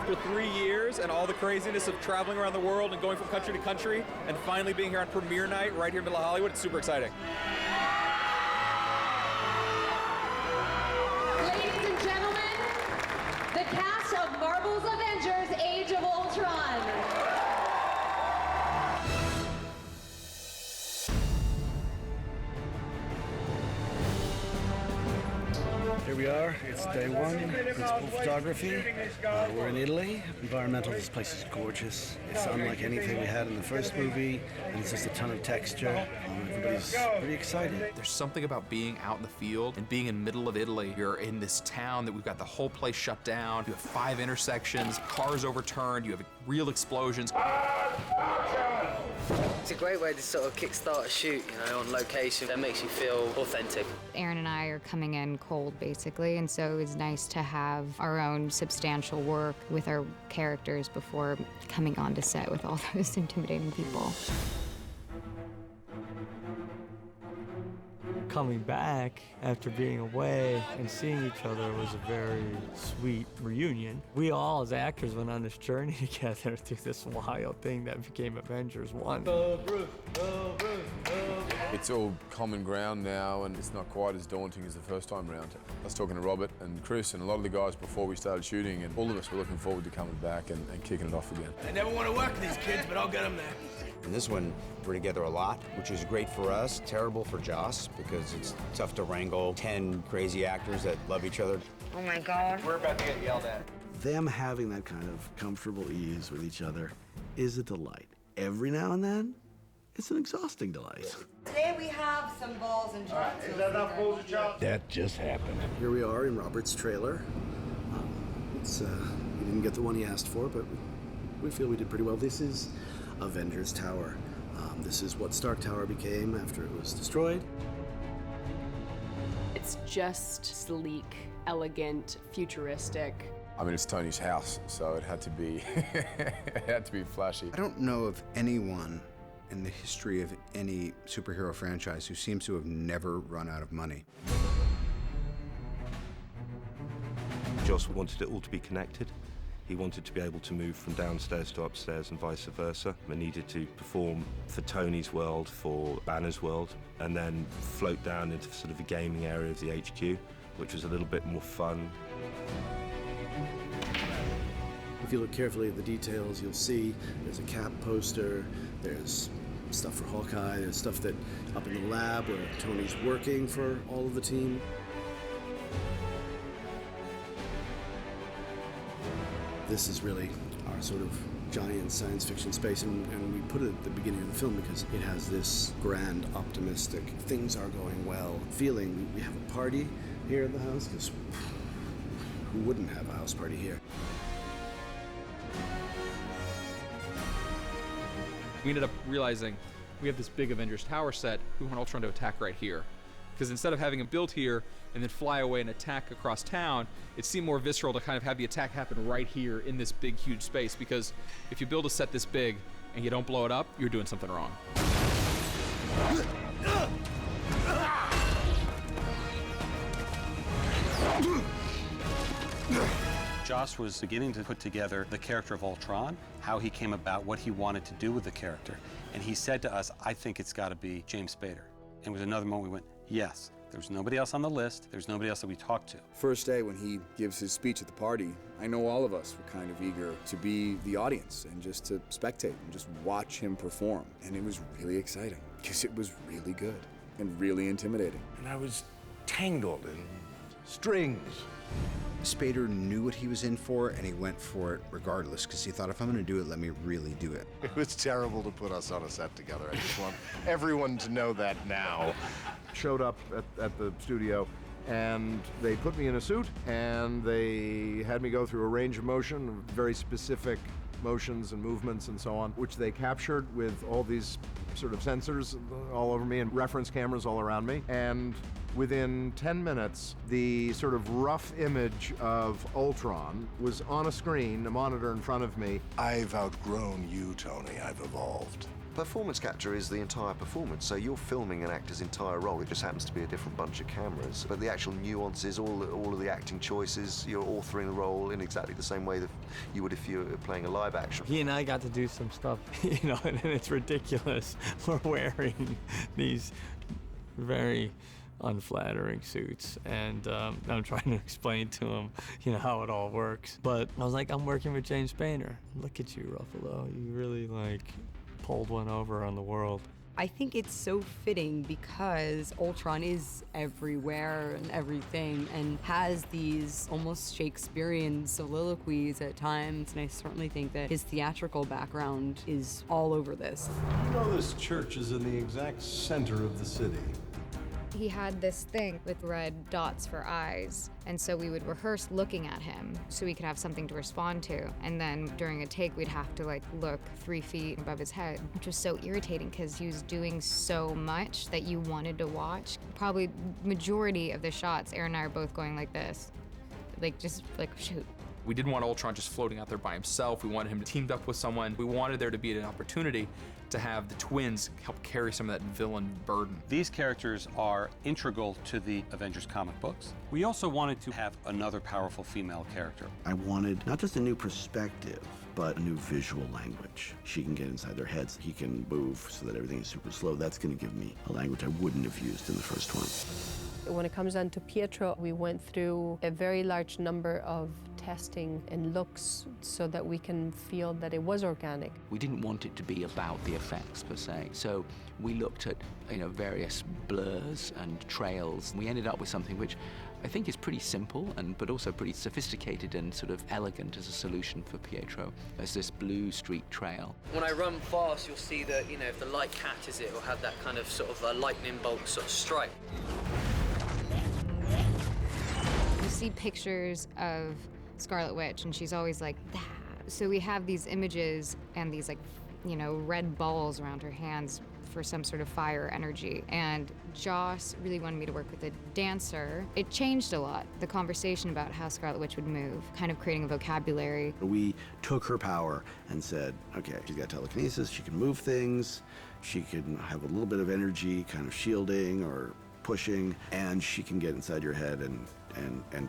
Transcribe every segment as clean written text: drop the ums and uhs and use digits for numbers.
after 3 years and all the craziness of traveling around the world and going from country to country and finally being here on premiere night right here in the middle of Hollywood. It's super exciting. Ladies and gentlemen, the cast of Marvel's Avengers Age of Ultron. Here we are, it's day one, principal photography. We're in Italy. Environmental, this place is gorgeous. It's unlike anything we had in the first movie, and it's just a ton of texture. Everybody's pretty excited. There's something about being out in the field and being in the middle of Italy. You're in this town that we've got the whole place shut down. You have 5 intersections, cars overturned, you have real explosions. It's a great way to sort of kickstart a shoot, you know, on location. That makes you feel authentic. Aaron and I are coming in cold, basically, and so it was nice to have our own substantial work with our characters before coming onto set with all those intimidating people. Coming back after being away and seeing each other was a very sweet reunion. We all, as actors, went on this journey together through this wild thing that became Avengers 1. It's all common ground now, and it's not quite as daunting as the first time round. I was talking to Robert and Chris and a lot of the guys before we started shooting, and all of us were looking forward to coming back and kicking it off again. I never want to work with these kids, but I'll get them there. In this one, we're together a lot, which is great for us, terrible for Joss, because it's tough to wrangle 10 crazy actors that love each other. Oh my God. We're about to get yelled at. Them having that kind of comfortable ease with each other is a delight. Every now and then, it's an exhausting delight. Today we have some balls and shots. Is that enough balls and shots? That just happened. Here we are in Robert's trailer. We didn't get the one he asked for, but we feel we did pretty well. This is Avengers Tower. This is what Stark Tower became after it was destroyed. It's just sleek, elegant, futuristic. I mean, it's Tony's house, so it had to be, it had to be flashy. I don't know of anyone in the history of any superhero franchise who seems to have never run out of money. Joss wanted it all to be connected. He wanted to be able to move from downstairs to upstairs and vice versa. I needed to perform for Tony's world, for Banner's world, and then float down into sort of the gaming area of the HQ, which was a little bit more fun. If you look carefully at the details, you'll see there's a Cap poster, there's stuff for Hawkeye, there's stuff that up in the lab where Tony's working for all of the team. This is really our sort of giant science fiction space, and we put it at the beginning of the film because it has this grand, optimistic, things are going well feeling. We have a party here in the house, because who wouldn't have a house party here? We ended up realizing we have this big Avengers Tower set, we want Ultron to attack right here. Because instead of having him built here and then fly away and attack across town, it seemed more visceral to kind of have the attack happen right here in this big, huge space. Because if you build a set this big and you don't blow it up, you're doing something wrong. Joss was beginning to put together the character of Ultron, how he came about, what he wanted to do with the character. And he said to us, I think it's got to be James Spader. And it was another moment we went, yes. There was nobody else on the list. There was nobody else that we talked to. First day when he gives his speech at the party, I know all of us were kind of eager to be the audience and just to spectate and just watch him perform. And it was really exciting because it was really good and really intimidating. And I was tangled in strings. Spader knew what he was in for, and he went for it regardless, because he thought, if I'm going to do it, let me really do it. It was terrible to put us on a set together. I just want everyone to know that now. Showed up at the studio, and they put me in a suit, and they had me go through a range of motion, very specific motions and movements and so on, which they captured with all these sort of sensors all over me and reference cameras all around me. And Within 10 minutes, the sort of rough image of Ultron was on a screen, a monitor in front of me. I've outgrown you, Tony. I've evolved. Performance capture is the entire performance, so you're filming an actor's entire role. It just happens to be a different bunch of cameras. But the actual nuances, all of the acting choices, you're authoring the role in exactly the same way that you would if you were playing a live action. He and I got to do some stuff, you know, and it's ridiculous. We're wearing these very unflattering suits, and I'm trying to explain to him, you know, how it all works. But I was like, I'm working with James Spader. Look at you, Ruffalo. You really, like, pulled one over on the world. I think it's so fitting because Ultron is everywhere and everything and has these almost Shakespearean soliloquies at times, and I certainly think that his theatrical background is all over this. You know this church is in the exact center of the city. He had this thing with red dots for eyes, and so we would rehearse looking at him so we could have something to respond to. And then during a take, we'd have to like look 3 feet above his head, which was so irritating because he was doing so much that you wanted to watch. Probably majority of the shots, Aaron and I are both going like this, like just like shoot. We didn't want Ultron just floating out there by himself. We wanted him teamed up with someone. We wanted there to be an opportunity to have the twins help carry some of that villain burden. These characters are integral to the Avengers comic books. We also wanted to have another powerful female character. I wanted not just a new perspective, but a new visual language. She can get inside their heads. He can move so that everything is super slow. That's going to give me a language I wouldn't have used in the first one. When it comes down to Pietro, we went through a very large number of testing and looks so that we can feel that it was organic. We didn't want it to be about the effects per se, so we looked at, you know, various blurs and trails. We ended up with something which I think is pretty simple but also pretty sophisticated and sort of elegant as a solution for Pietro. There's this blue streak trail. When I run fast, you'll see that, you know, if the light catches it, it'll have that kind of sort of a lightning bolt sort of strike. You see pictures of Scarlet Witch, and she's always like that. So we have these images and these, like, you know, red balls around her hands for some sort of fire energy. And Joss really wanted me to work with a dancer. It changed a lot, the conversation about how Scarlet Witch would move, kind of creating a vocabulary. We took her power and said, okay, she's got telekinesis, she can move things, she can have a little bit of energy, kind of shielding or pushing, and she can get inside your head and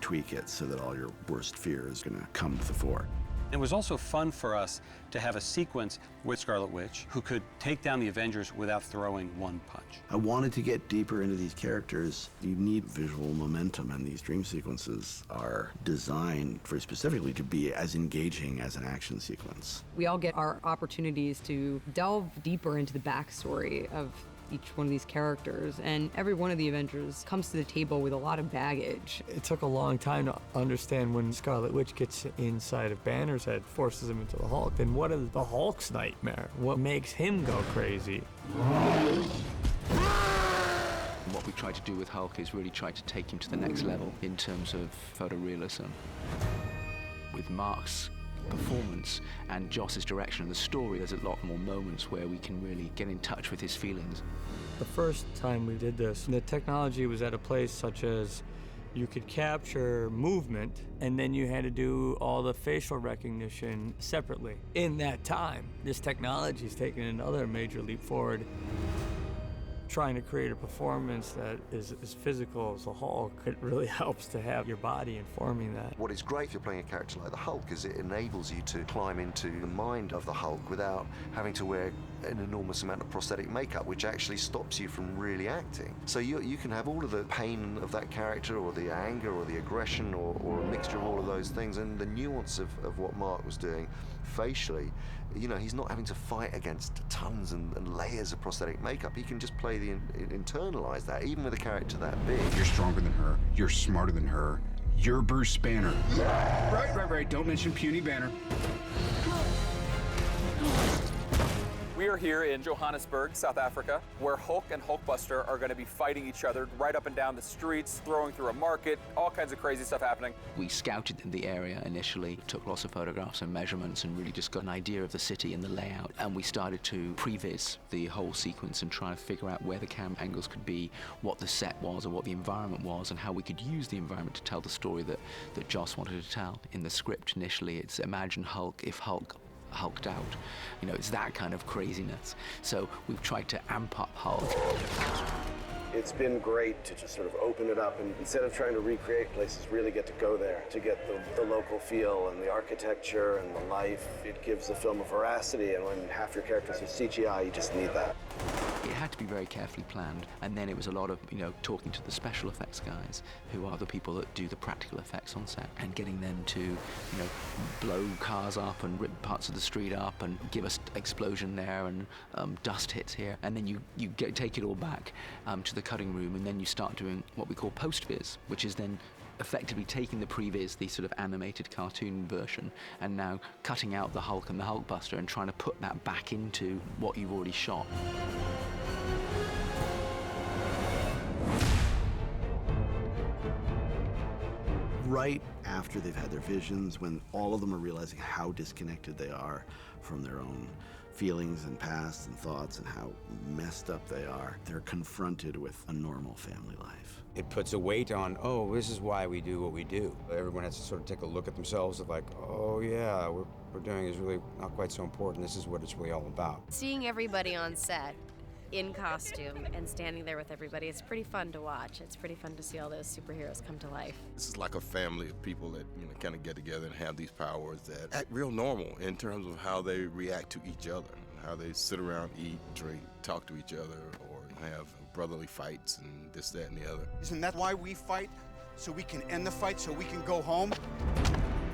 tweak it so that all your worst fear is gonna come to the fore. It was also fun for us to have a sequence with Scarlet Witch who could take down the Avengers without throwing one punch. I wanted to get deeper into these characters. You need visual momentum, and these dream sequences are designed very specifically to be as engaging as an action sequence. We all get our opportunities to delve deeper into the backstory of each one of these characters, and every one of the Avengers comes to the table with a lot of baggage. It took a long time to understand when Scarlet Witch gets inside of Banner's head, forces him into the Hulk. Then what is the Hulk's nightmare? What makes him go crazy? What we tried to do with Hulk is really try to take him to the next level in terms of photorealism. With Mark's performance and Joss's direction of the story, there's a lot more moments where we can really get in touch with his feelings. The first time we did this, the technology was at a place such as you could capture movement, and then you had to do all the facial recognition separately. In that time, this technology's taken another major leap forward. Trying to create a performance that is as physical as the Hulk, it really helps to have your body informing that. What is great if you're playing a character like the Hulk is it enables you to climb into the mind of the Hulk without having to wear an enormous amount of prosthetic makeup, which actually stops you from really acting. So you can have all of the pain of that character, or the anger, or the aggression, or a mixture of all of those things, and the nuance of what Mark was doing facially. You know, he's not having to fight against tons and layers of prosthetic makeup. He can just play internalize that, even with a character that big. You're stronger than her. You're smarter than her. You're Bruce Banner. Right. Don't mention puny Banner. We We are here in Johannesburg, South Africa, where Hulk and Hulkbuster are going to be fighting each other right up and down the streets, throwing through a market, all kinds of crazy stuff happening. We scouted the area initially, took lots of photographs and measurements, and really just got an idea of the city and the layout. And we started to previs the whole sequence and try to figure out where the camera angles could be, what the set was or what the environment was, and how we could use the environment to tell the story that Joss wanted to tell. In the script initially, it's imagine Hulk if Hulk hulked out. You know, it's that kind of craziness. So we've tried to amp up Hulk. It's been great to just sort of open it up and instead of trying to recreate places, really get to go there, to get the local feel and the architecture and the life. It gives the film a veracity, and when half your characters are CGI, you just need that. It had to be very carefully planned, and then it was a lot of, talking to the special effects guys, who are the people that do the practical effects on set, and getting them to, blow cars up and rip parts of the street up and give us explosion there and dust hits here, and then you take it all back to the cutting room, and then you start doing what we call post-viz, which is then effectively taking the previs, the sort of animated cartoon version, and now cutting out the Hulk and the Hulkbuster and trying to put that back into what you've already shot. Right after they've had their visions, when all of them are realizing how disconnected they are from their own feelings and past and thoughts and how messed up they are, they're confronted with a normal family life. It puts a weight on, oh, this is why we do what we do. Everyone has to sort of take a look at themselves of like, oh yeah, what we're doing is really not quite so important. This is what it's really all about. Seeing everybody on set in costume and standing there with everybody, it's pretty fun to watch. It's pretty fun to see all those superheroes come to life. This is like a family of people that kind of get together and have these powers that act real normal in terms of how they react to each other, how they sit around, eat, drink, talk to each other, or have brotherly fights and this, that, and the other. Isn't that why we fight? So we can end the fight, so we can go home?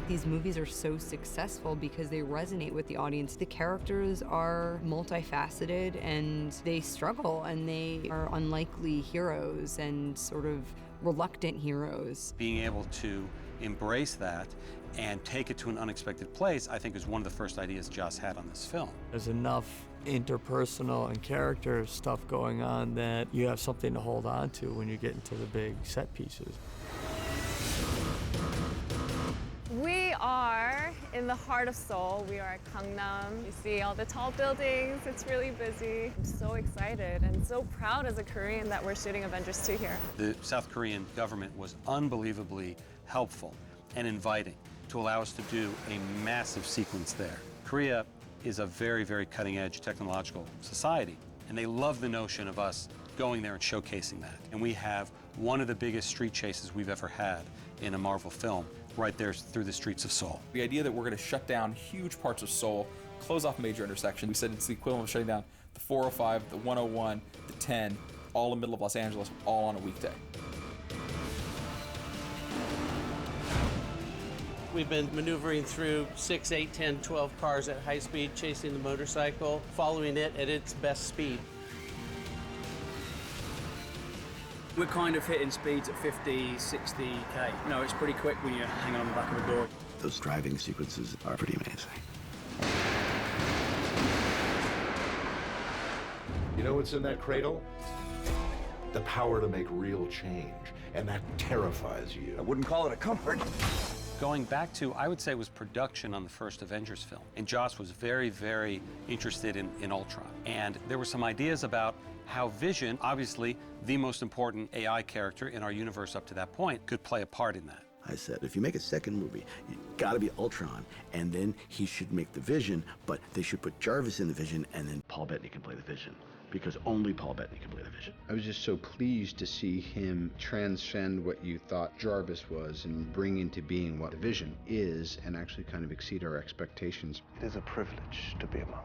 These movies are so successful because they resonate with the audience. The characters are multifaceted and they struggle, and they are unlikely heroes and sort of reluctant heroes. Being able to embrace that and take it to an unexpected place, I think, is one of the first ideas Joss had on this film. There's enough interpersonal and character stuff going on that you have something to hold on to when you get into the big set pieces. We are in the heart of Seoul. We are at Gangnam. You see all the tall buildings. It's really busy. I'm so excited and so proud as a Korean that we're shooting Avengers 2 here. The South Korean government was unbelievably helpful and inviting to allow us to do a massive sequence there. Korea is a very, very cutting-edge technological society, and they love the notion of us going there and showcasing that. And we have one of the biggest street chases we've ever had in a Marvel film right there through the streets of Seoul. The idea that we're going to shut down huge parts of Seoul, close off major intersections. We said it's the equivalent of shutting down the 405, the 101, the 10, all in the middle of Los Angeles, all on a weekday. We've been maneuvering through 6, 8, 10, 12 cars at high speed, chasing the motorcycle, following it at its best speed. We're kind of hitting speeds at 50, 60k. It's pretty quick when you're hanging on the back of a door. Those driving sequences are pretty amazing. You know what's in that cradle? The power to make real change, and that terrifies you. I wouldn't call it a comfort. Going back to, I would say, was production on the first Avengers film. And Joss was very, very interested in Ultron. And there were some ideas about how Vision, obviously the most important AI character in our universe up to that point, could play a part in that. I said, if you make a second movie, you gotta be Ultron, and then he should make the Vision, but they should put Jarvis in the Vision, and then Paul Bettany can play the Vision, because only Paul Bettany can play the Vision. I was just so pleased to see him transcend what you thought Jarvis was and bring into being what the Vision is, and actually kind of exceed our expectations. It is a privilege to be among them.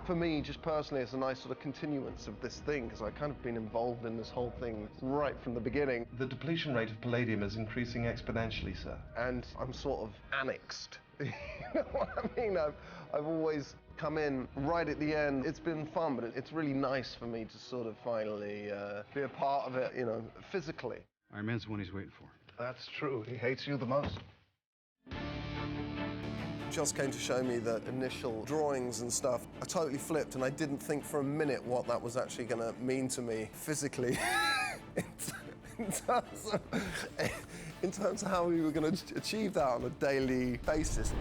For me, just personally, it's a nice sort of continuance of this thing, because I've kind of been involved in this whole thing right from the beginning. The depletion rate of palladium is increasing exponentially, sir. And I'm sort of annexed. You know what I mean? I've always come in right at the end. It's been fun, but it's really nice for me to sort of finally be a part of it, physically. Iron Man's the one he's waiting for. That's true. He hates you the most. just came to show me the initial drawings and stuff, I totally flipped, and I didn't think for a minute what that was actually going to mean to me physically in terms of how we were going to achieve that on a daily basis.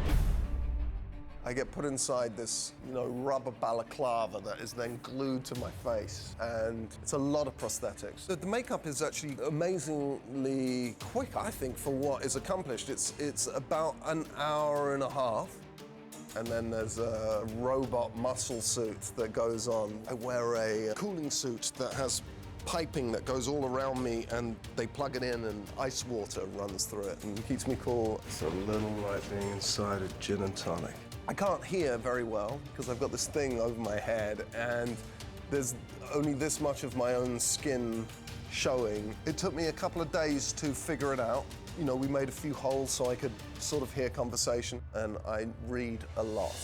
I get put inside this, rubber balaclava that is then glued to my face, and it's a lot of prosthetics. The makeup is actually amazingly quick, I think, for what is accomplished. It's about an hour and a half, and then there's a robot muscle suit that goes on. I wear a cooling suit that has piping that goes all around me, and they plug it in and ice water runs through it and keeps me cool. It's a little like being inside a gin and tonic. I can't hear very well because I've got this thing over my head, and there's only this much of my own skin showing. It took me a couple of days to figure it out. We made a few holes so I could sort of hear conversation, and I read a lot.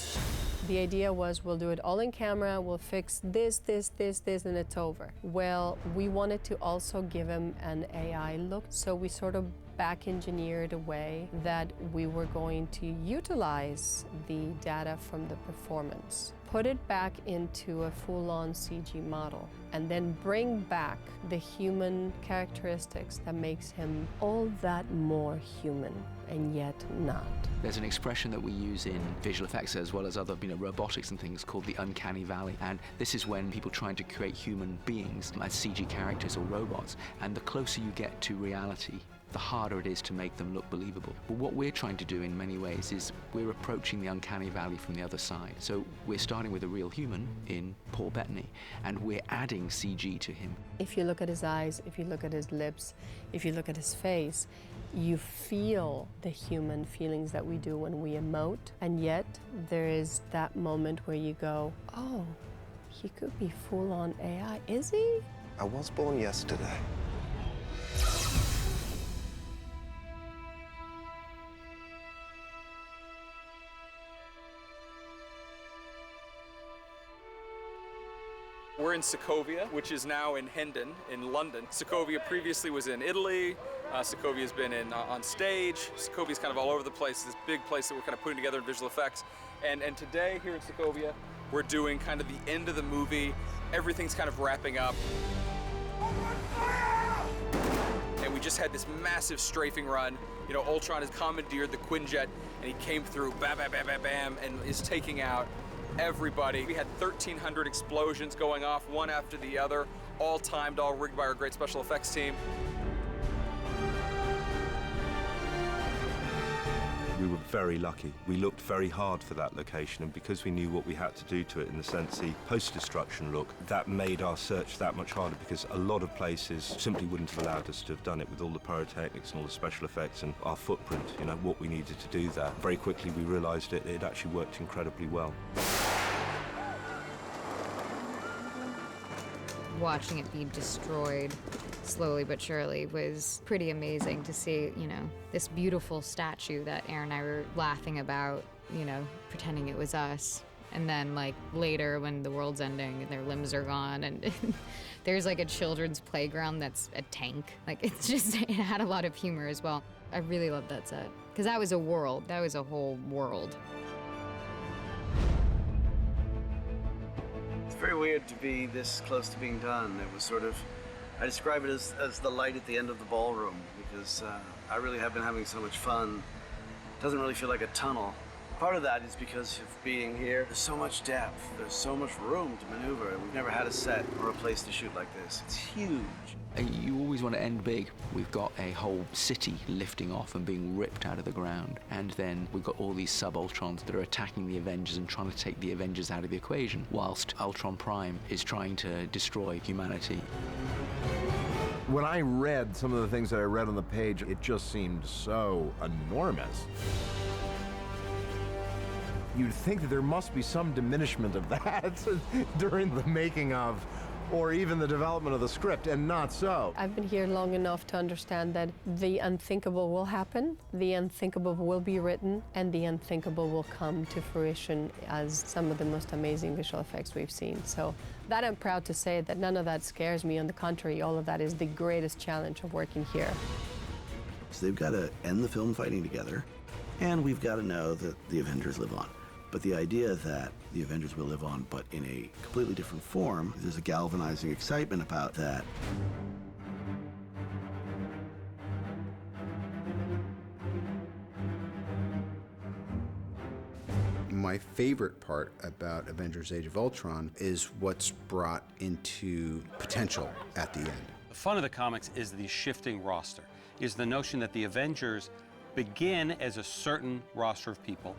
The idea was we'll do it all in camera, we'll fix this, and it's over. Well, we wanted to also give him an AI look, so we sort of back-engineered a way that we were going to utilize the data from the performance, put it back into a full-on CG model, and then bring back the human characteristics that makes him all that more human, and yet not. There's an expression that we use in visual effects as well as other robotics and things called the uncanny valley, and this is when people trying to create human beings as CG characters or robots, and the closer you get to reality, the harder it is to make them look believable. But what we're trying to do in many ways is we're approaching the uncanny valley from the other side. So we're starting with a real human in Paul Bettany, and we're adding CG to him. If you look at his eyes, if you look at his lips, if you look at his face, you feel the human feelings that we do when we emote, and yet there is that moment where you go, oh, he could be full-on AI, is he? I was born yesterday. We're in Sokovia, which is now in Hendon, in London. Sokovia previously was in Italy. Sokovia's been on stage. Sokovia's kind of all over the place, this big place that we're kind of putting together in visual effects. And today, here in Sokovia, we're doing kind of the end of the movie. Everything's kind of wrapping up. And we just had this massive strafing run. Ultron has commandeered the Quinjet, and he came through, bam, bam, bam, bam, bam, and is taking out everybody. We had 1,300 explosions going off, one after the other, all timed, all rigged by our great special effects team. We were very lucky. We looked very hard for that location, and because we knew what we had to do to it in the sense the post-destruction look, that made our search that much harder because a lot of places simply wouldn't have allowed us to have done it with all the pyrotechnics and all the special effects and our footprint, what we needed to do that. Very quickly we realized it actually worked incredibly well. Watching it be destroyed slowly but surely was pretty amazing to see, this beautiful statue that Aaron and I were laughing about, pretending it was us. And then later when the world's ending and their limbs are gone and there's a children's playground that's a tank. It had a lot of humor as well. I really loved that set because that was a world, that was a whole world. It's very weird to be this close to being done. It was sort of, I describe it as the light at the end of the ballroom because I really have been having so much fun. It doesn't really feel like a tunnel. Part of that is because of being here. There's so much depth, there's so much room to maneuver. We've never had a set or a place to shoot like this. It's huge. You always want to end big. We've got a whole city lifting off and being ripped out of the ground. And then we've got all these sub-Ultrons that are attacking the Avengers and trying to take the Avengers out of the equation, whilst Ultron Prime is trying to destroy humanity. When I read some of the things that I read on the page, it just seemed so enormous. You'd think that there must be some diminishment of that during the making of, or even the development of the script, and not so. I've been here long enough to understand that the unthinkable will happen, the unthinkable will be written, and the unthinkable will come to fruition as some of the most amazing visual effects we've seen. So that I'm proud to say that none of that scares me. On the contrary, all of that is the greatest challenge of working here. So they've got to end the film fighting together, And we've got to know that the Avengers live on. But the idea that the Avengers will live on, but in a completely different form, there's a galvanizing excitement about that. My favorite part about Avengers Age of Ultron is what's brought into potential at the end. The fun of the comics is the shifting roster, is the notion that the Avengers begin as a certain roster of people,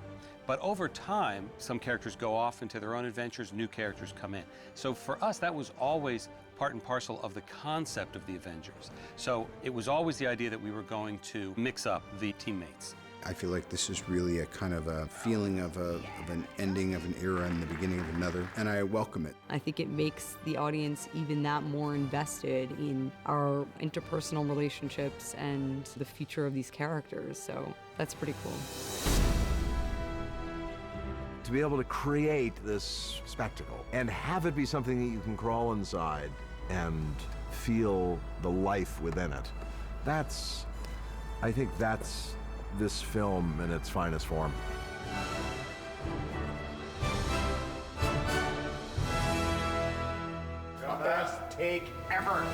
but over time, some characters go off into their own adventures, new characters come in. So for us, that was always part and parcel of the concept of the Avengers. So it was always the idea that we were going to mix up the teammates. I feel like this is really a kind of a feeling of an ending of an era and the beginning of another, and I welcome it. I think it makes the audience even that more invested in our interpersonal relationships and the future of these characters, so that's pretty cool. To be able to create this spectacle and have it be something that you can crawl inside and feel the life within it, I think that's this film in its finest form. The best take ever.